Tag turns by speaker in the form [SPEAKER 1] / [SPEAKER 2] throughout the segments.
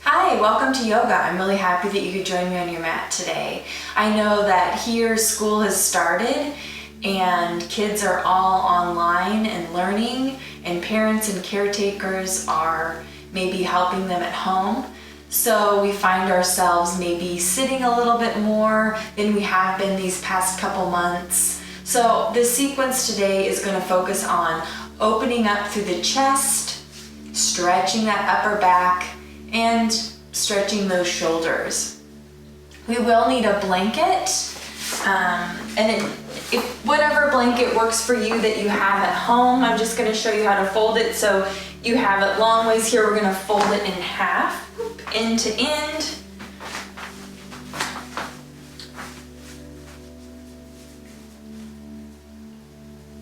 [SPEAKER 1] Hi, welcome to yoga. I'm really happy that you could join me on your mat today. I know that here school has started and kids are all online and learning, and parents and caretakers are maybe helping them at home. So we find ourselves maybe sitting a little bit more than we have been these past couple months. So this sequence today is going to focus on opening up through the chest, stretching that upper back, and stretching those shoulders. We will need a blanket, if whatever blanket works for you that you have at home. I'm just going to show you how to fold it. So you have it long ways here. We're going to fold it in half, end to end.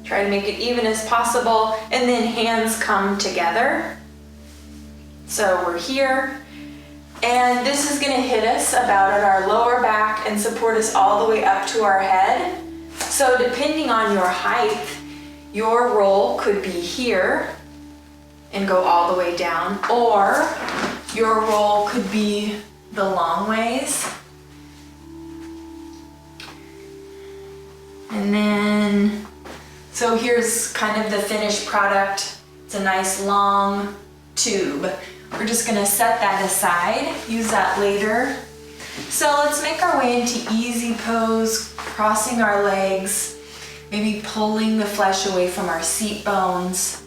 [SPEAKER 1] Try to make it even as possible, and then hands come together. So we're here, and this is going to hit us about at our lower back and support us all the way up to our head. So depending on your height, your roll could be here and go all the way down, or your roll could be the long ways. And then, so here's kind of the finished product. It's a nice long tube. We're just going to set that aside, use that later. So let's make our way into easy pose, crossing our legs, maybe pulling the flesh away from our seat bones,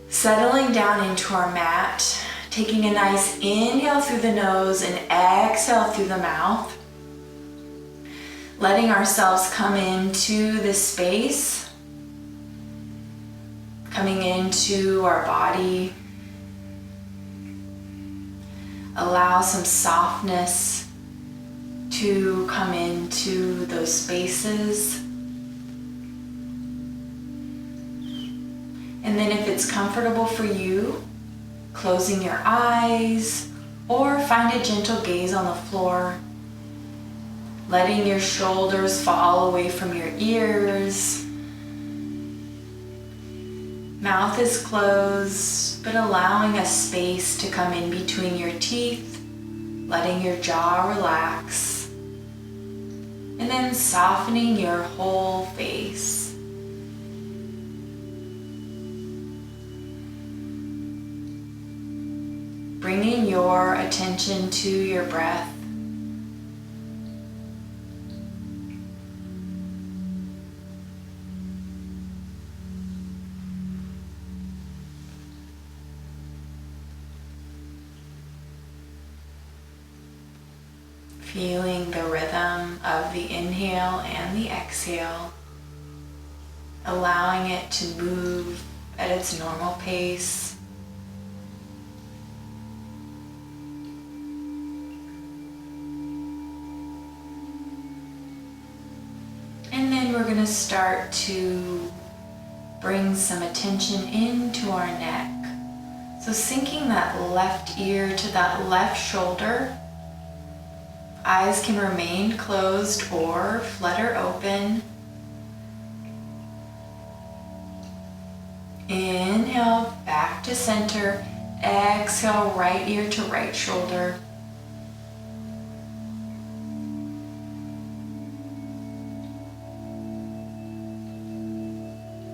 [SPEAKER 1] settling down into our mat, taking a nice inhale through the nose and exhale through the mouth, letting ourselves come into this space, coming into our body. Allow some softness to come into those spaces. And then if it's comfortable for you, closing your eyes or find a gentle gaze on the floor, letting your shoulders fall away from your ears. Mouth is closed, but allowing a space to come in between your teeth, letting your jaw relax, and then softening your whole face. Bringing your attention to your breath. Feeling the rhythm of the inhale and the exhale, allowing it to move at its normal pace. And then we're going to start to bring some attention into our neck. So sinking that left ear to that left shoulder. Eyes can remain closed or flutter open. Inhale, back to center. Exhale, right ear to right shoulder.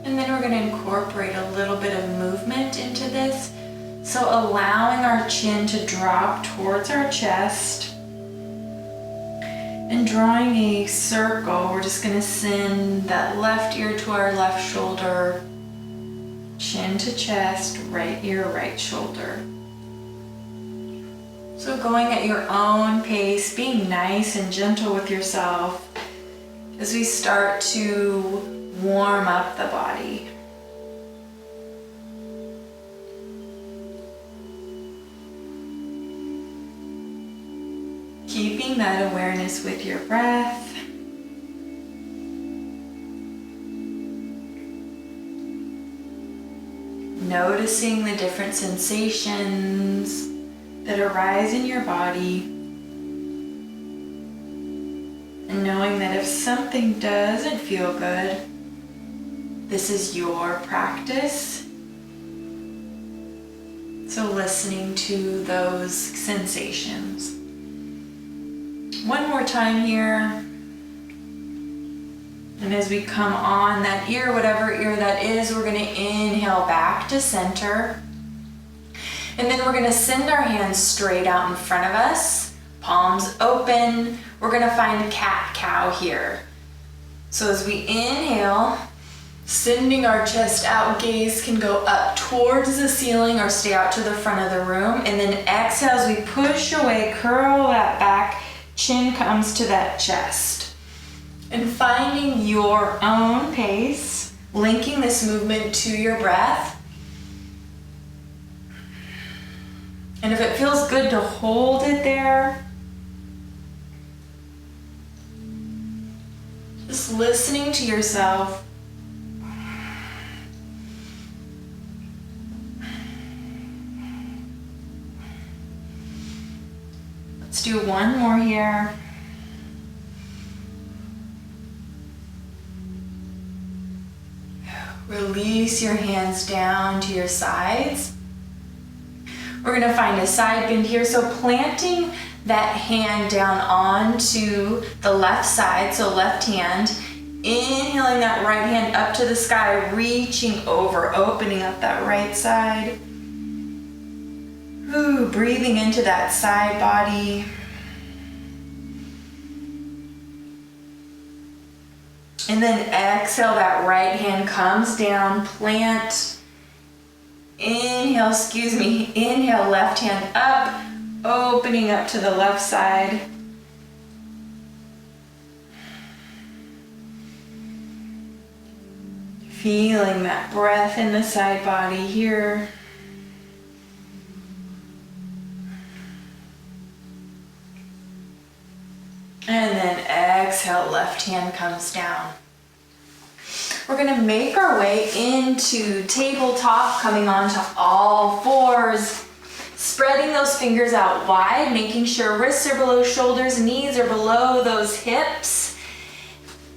[SPEAKER 1] And then we're going to incorporate a little bit of movement into this. So allowing our chin to drop towards our chest. And drawing a circle, we're just going to send that left ear to our left shoulder, chin to chest, right ear, right shoulder. So going at your own pace, being nice and gentle with yourself as we start to warm up the body. Keeping that awareness with your breath. Noticing the different sensations that arise in your body. And knowing that if something doesn't feel good, this is your practice. So listening to those sensations. One more time here. And as we come on that ear, whatever ear that is, we're going to inhale back to center. And then we're going to send our hands straight out in front of us, palms open. We're going to find cat-cow here. So as we inhale, sending our chest out, gaze can go up towards the ceiling or stay out to the front of the room. And then exhale as we push away, curl that back, chin comes to that chest. And finding your own pace, linking this movement to your breath. And if it feels good to hold it there, just listening to yourself. Let's do one more here. Release your hands down to your sides. We're going to find a side bend here. So planting that hand down onto the left side, so left hand. Inhaling that right hand up to the sky, reaching over, opening up that right side. Ooh, breathing into that side body. And then exhale, that right hand comes down, plant. Inhale, inhale, left hand up, opening up to the left side. Feeling that breath in the side body here. And then exhale, left hand comes down. We're going to make our way into tabletop, coming onto all fours, spreading those fingers out wide, making sure wrists are below shoulders, knees are below those hips.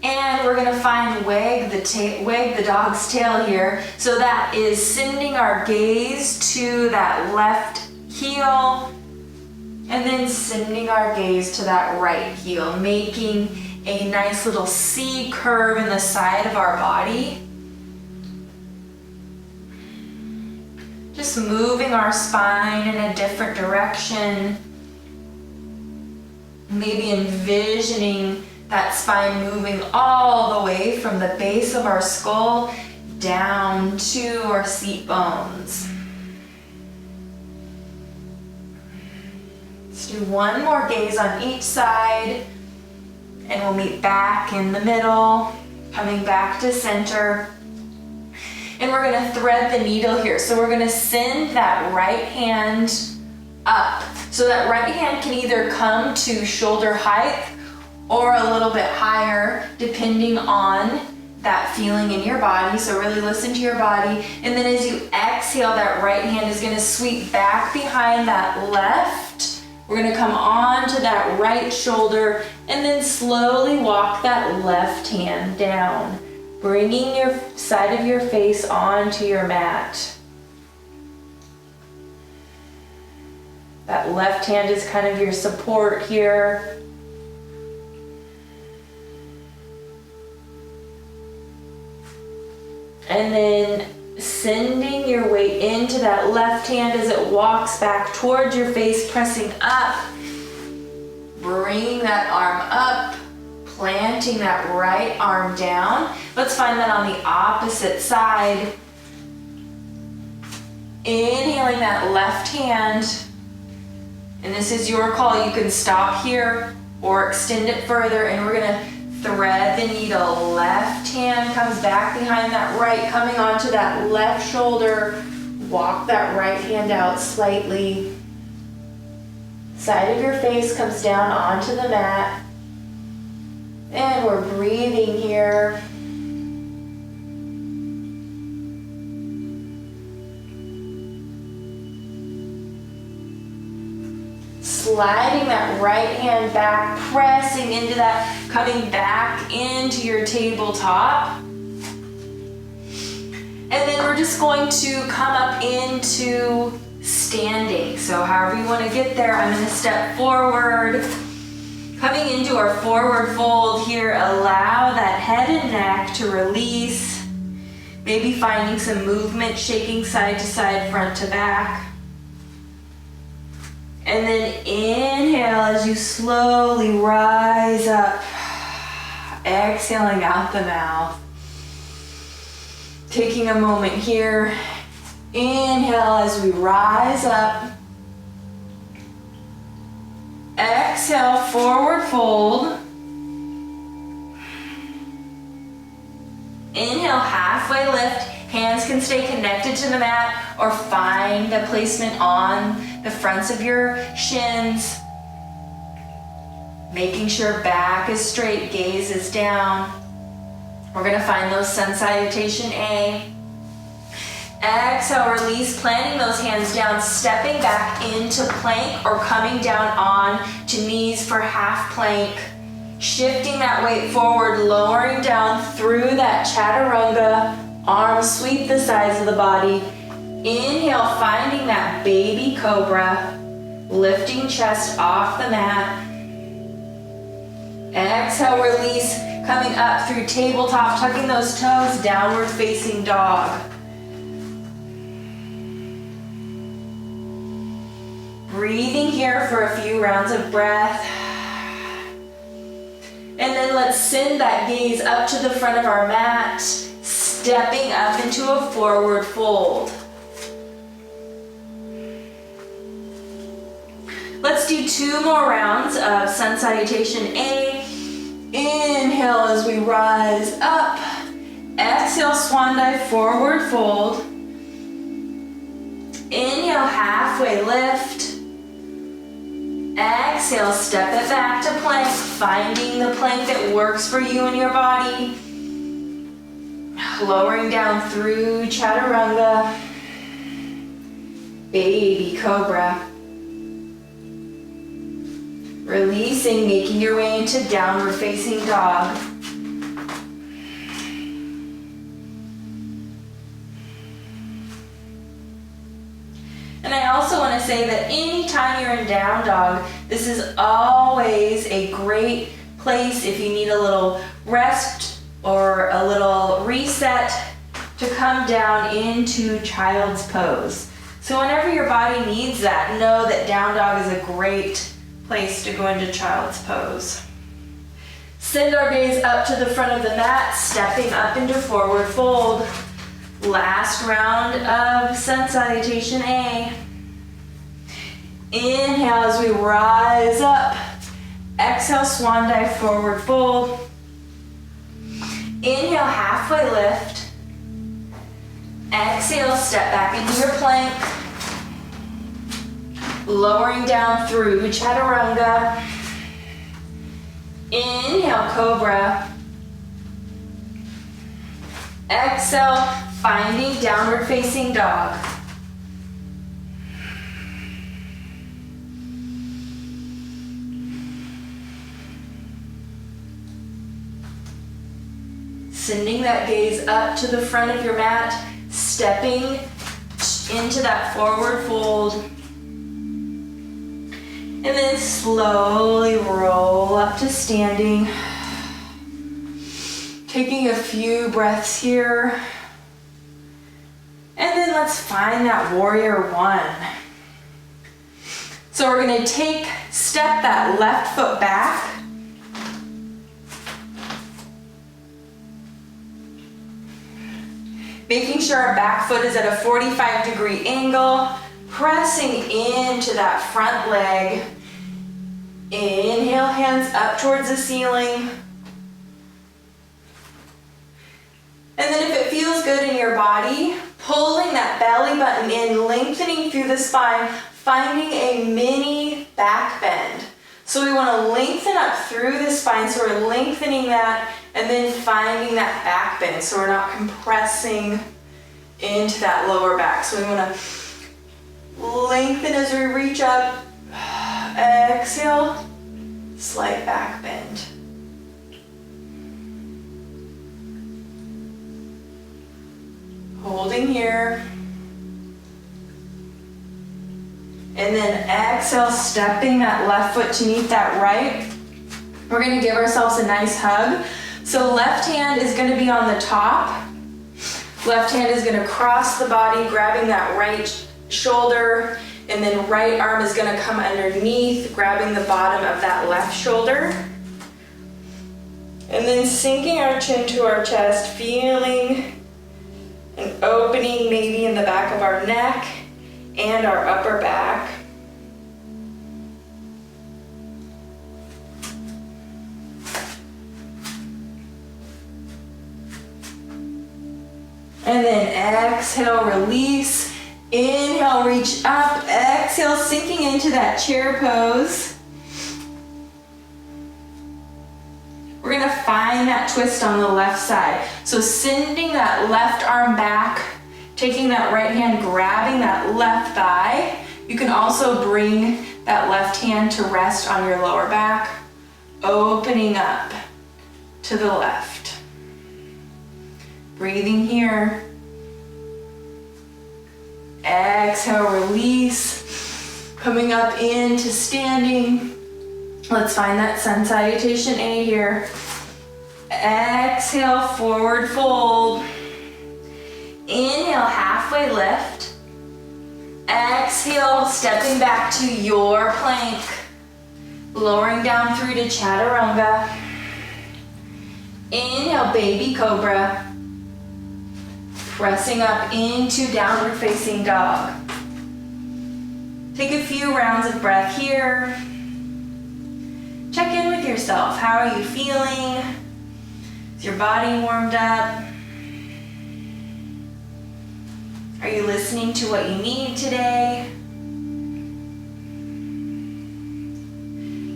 [SPEAKER 1] And we're going to find wag the dog's tail here. So that is sending our gaze to that left heel, and then sending our gaze to that right heel, making a nice little C curve in the side of our body. Just moving our spine in a different direction. Maybe envisioning that spine moving all the way from the base of our skull down to our seat bones. Let's do one more gaze on each side, and we'll meet back in the middle, coming back to center. And we're going to thread the needle here. So we're going to send that right hand up. So that right hand can either come to shoulder height or a little bit higher, depending on that feeling in your body. So really listen to your body. And then as you exhale, that right hand is going to sweep back behind that left. We're going to come on to that right shoulder and then slowly walk that left hand down, bringing your side of your face onto your mat. That left hand is kind of your support here. And then sending your weight into that left hand as it walks back towards your face, pressing up. Bringing that arm up, planting that right arm down. Let's find that on the opposite side. Inhaling that left hand. And this is your call. You can stop here or extend it further, and we're gonna thread the needle. Left hand comes back behind that right, coming onto that left shoulder. Walk that right hand out slightly. Side of your face comes down onto the mat. And we're breathing here. Sliding that right hand back, pressing into that, coming back into your tabletop. And then we're just going to come up into standing. So however you want to get there, I'm going to step forward. Coming into our forward fold here, allow that head and neck to release. Maybe finding some movement, shaking side to side, front to back. And then inhale as you slowly rise up. Exhaling out the mouth. Taking a moment here. Inhale as we rise up. Exhale, forward fold. Inhale, halfway lift. Hands can stay connected to the mat or find a placement on the fronts of your shins. Making sure back is straight, gaze is down. We're gonna find those sun salutation A. Exhale, release, planting those hands down, stepping back into plank or coming down on to knees for half plank. Shifting that weight forward, lowering down through that chaturanga. Arms sweep the sides of the body. Inhale, finding that baby cobra. Lifting chest off the mat. Exhale, release, coming up through tabletop, tucking those toes, downward facing dog. Breathing here for a few rounds of breath. And then let's send that gaze up to the front of our mat, stepping up into a forward fold. Let's do 2 more rounds of sun salutation A. Inhale as we rise up. Exhale, swan dive, forward fold. Inhale, halfway lift. Exhale, step it back to plank, finding the plank that works for you and your body. Lowering down through chaturanga. Baby cobra. Releasing, making your way into downward facing dog. And I also want to say that anytime you're in down dog, this is always a great place if you need a little rest or a little reset to come down into child's pose. So whenever your body needs that, know that down dog is a great place to go into child's pose. Send our gaze up to the front of the mat, stepping up into forward fold. Last round of sun salutation A. Inhale as we rise up. Exhale, swan dive, forward fold. Inhale, halfway lift. Exhale, step back into your plank. Lowering down through chaturanga. Inhale, cobra. Exhale, finding downward facing dog. Sending that gaze up to the front of your mat, stepping into that forward fold. And then slowly roll up to standing. Taking a few breaths here. And then let's find that warrior one. So we're gonna step that left foot back. Making sure our back foot is at a 45-degree angle. Pressing into that front leg. Inhale, hands up towards the ceiling. And then if it feels good in your body, pulling that belly button in, lengthening through the spine, finding a mini back bend. So we want to lengthen up through the spine, so we're lengthening that and then finding that back bend so we're not compressing into that lower back. So we want to lengthen as we reach up. Exhale, slight back bend. Holding here. And then exhale, stepping that left foot to meet that right. We're gonna give ourselves a nice hug. So left hand is gonna be on the top. Left hand is gonna cross the body, grabbing that right shoulder, and then right arm is gonna come underneath, grabbing the bottom of that left shoulder. And then sinking our chin to our chest, feeling an opening maybe in the back of our neck and our upper back. And then exhale, release. Inhale, reach up. Exhale, sinking into that chair pose. We're gonna find that twist on the left side. So sending that left arm back, taking that right hand, grabbing that left thigh. You can also bring that left hand to rest on your lower back, opening up to the left. Breathing here. Exhale, release. Coming up into standing. Let's find that sun salutation A here. Exhale, forward fold. Inhale, halfway lift. Exhale, stepping back to your plank. Lowering down through to chaturanga. Inhale, baby cobra. Pressing up into downward facing dog. Take a few rounds of breath here. Check in with yourself. How are you feeling? Is your body warmed up? Are you listening to what you need today?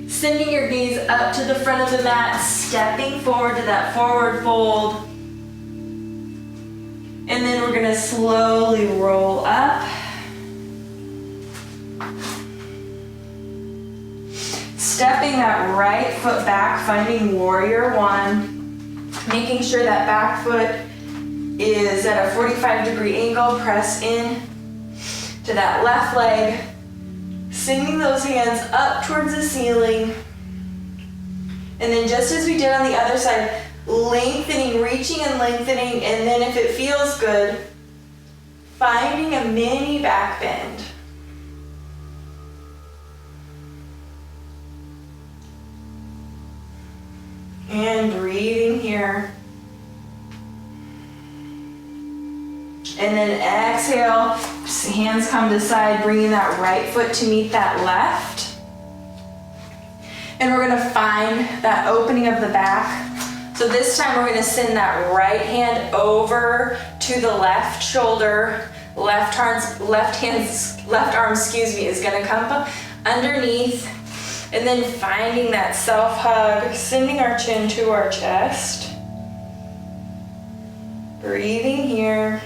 [SPEAKER 1] Sending your gaze up to the front of the mat, stepping forward to that forward fold. And then we're gonna slowly roll up. Stepping that right foot back, finding warrior one. Making sure that back foot is at a 45-degree angle. Press in to that left leg. Sending those hands up towards the ceiling. And then just as we did on the other side, lengthening, reaching and lengthening, and then if it feels good, finding a mini back bend. And breathing here. And then exhale, hands come to the side, bringing that right foot to meet that left. And we're gonna find that opening of the back. So this time we're gonna send that right hand over to the left shoulder. Left arm, is gonna come underneath. And then finding that self hug, sending our chin to our chest. Breathing here.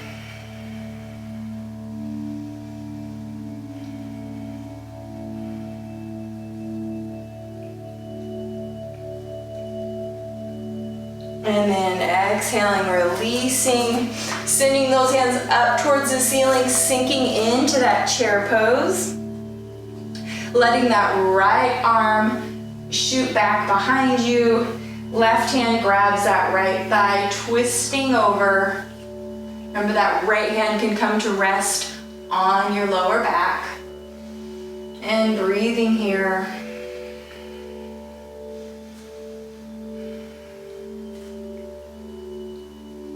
[SPEAKER 1] And then exhaling, releasing, sending those hands up towards the ceiling, sinking into that chair pose. Letting that right arm shoot back behind you. Left hand grabs that right thigh, twisting over. Remember that right hand can come to rest on your lower back. And breathing here.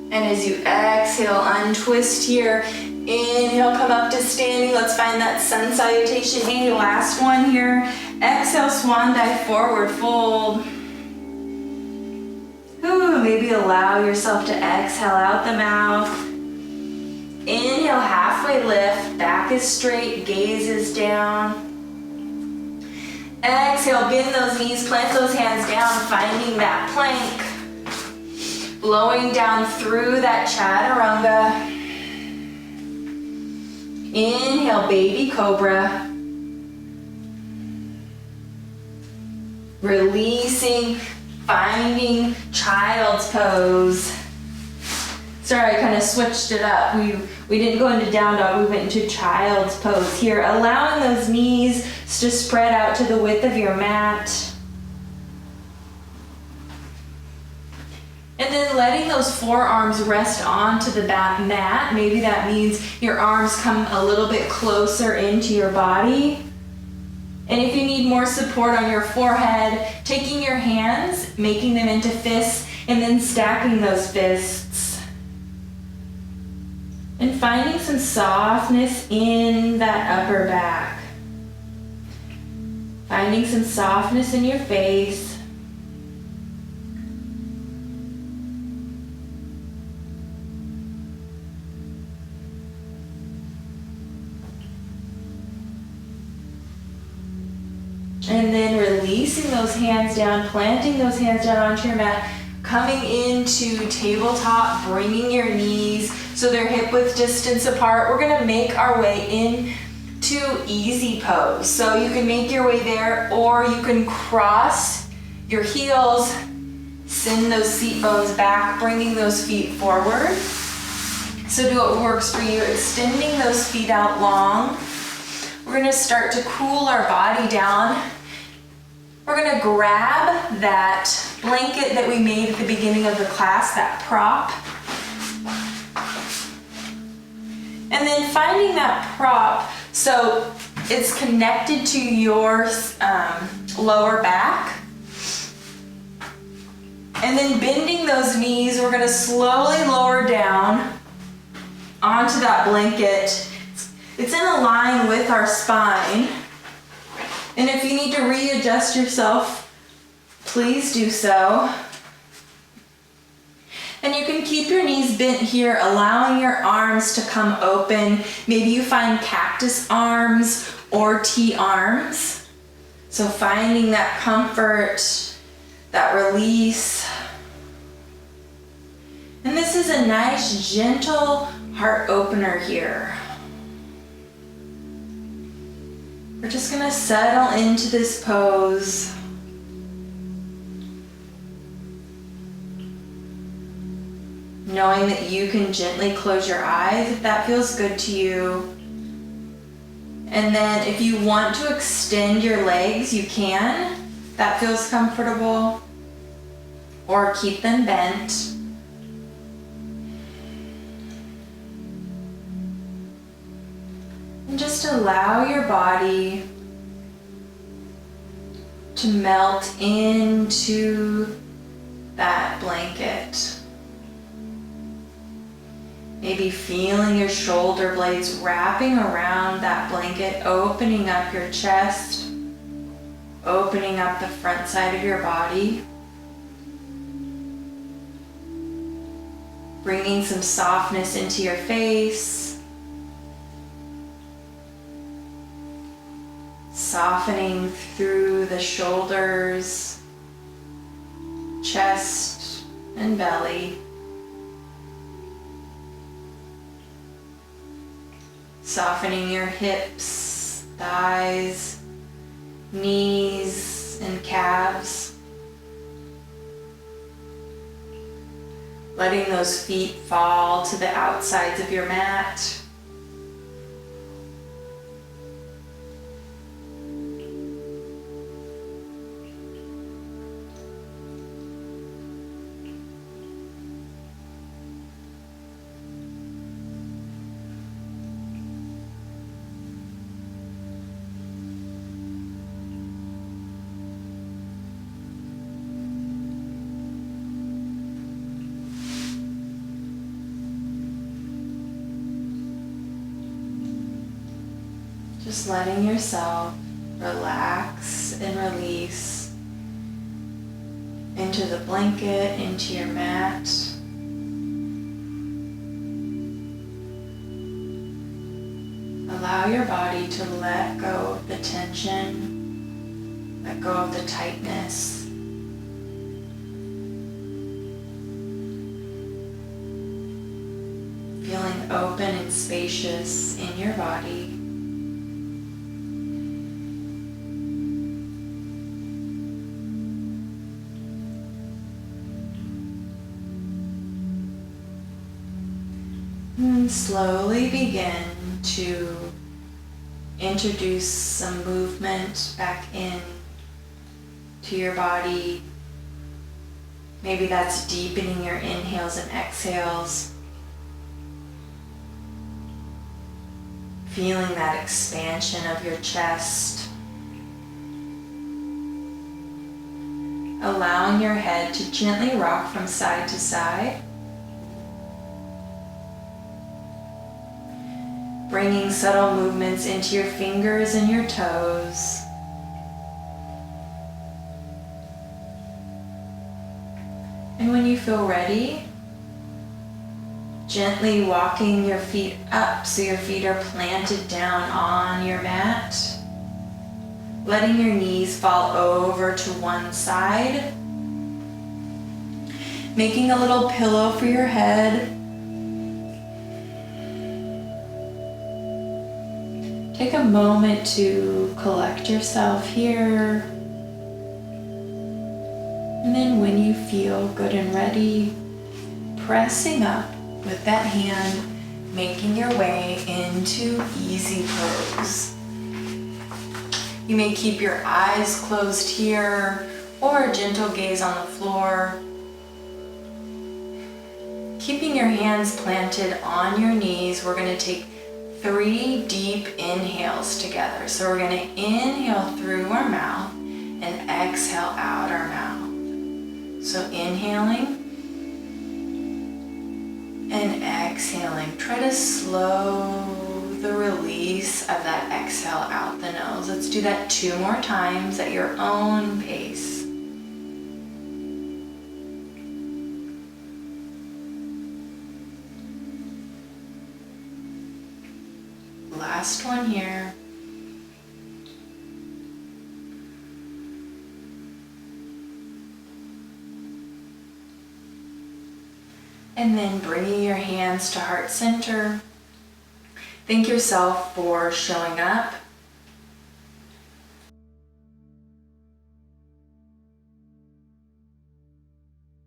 [SPEAKER 1] And as you exhale, untwist here. Inhale, come up to standing. Let's find that sun salutation. A, last one here. Exhale, swan dive, forward fold. Ooh, maybe allow yourself to exhale out the mouth. Inhale, halfway lift. Back is straight, gaze is down. Exhale, bend those knees, plant those hands down, finding that plank. Blowing down through that chaturanga. Inhale, baby cobra. Releasing, finding child's pose. Sorry, I kind of switched it up. We didn't go into down dog, we went into child's pose here, allowing those knees to spread out to the width of your mat. And then letting those forearms rest onto the back mat. Maybe that means your arms come a little bit closer into your body. And if you need more support on your forehead, taking your hands, making them into fists, and then stacking those fists. And finding some softness in that upper back. Finding some softness in your face. And then releasing those hands down, planting those hands down onto your mat, coming into tabletop, bringing your knees so they're hip width distance apart. We're gonna make our way into easy pose. So you can make your way there, or you can cross your heels, send those seat bones back, bringing those feet forward. So do what works for you, extending those feet out long. We're gonna start to cool our body down. We're gonna grab that blanket that we made at the beginning of the class, that prop. And then finding that prop so it's connected to your lower back. And then bending those knees, we're gonna slowly lower down onto that blanket. It's in a line with our spine. And if you need to readjust yourself, please do so. And you can keep your knees bent here, allowing your arms to come open. Maybe you find cactus arms or T arms. So finding that comfort, that release. And this is a nice, gentle heart opener here. We're just gonna settle into this pose. Knowing that you can gently close your eyes if that feels good to you. And then if you want to extend your legs, you can. If that feels comfortable. Or keep them bent. And just allow your body to melt into that blanket. Maybe feeling your shoulder blades wrapping around that blanket, opening up your chest, opening up the front side of your body. Bringing some softness into your face. Softening through the shoulders, chest, and belly. Softening your hips, thighs, knees, and calves. Letting those feet fall to the outsides of your mat. Just letting yourself relax and release into the blanket, into your mat. Allow your body to let go of the tension, let go of the tightness. Feeling open and spacious in your body. And slowly begin to introduce some movement back in to your body. Maybe that's deepening your inhales and exhales. Feeling that expansion of your chest. Allowing your head to gently rock from side to side. Bringing subtle movements into your fingers and your toes. And when you feel ready, gently walking your feet up so your feet are planted down on your mat. Letting your knees fall over to one side. Making a little pillow for your head. Take a moment to collect yourself here. And then when you feel good and ready, pressing up with that hand, making your way into easy pose. You may keep your eyes closed here or a gentle gaze on the floor. Keeping your hands planted on your knees, we're going to take 3 deep inhales together. So we're going to inhale through our mouth and exhale out our mouth. So inhaling and exhaling. Try to slow the release of that exhale out the nose. Let's do that 2 more times at your own pace. Last one here. And then bringing your hands to heart center. Thank yourself for showing up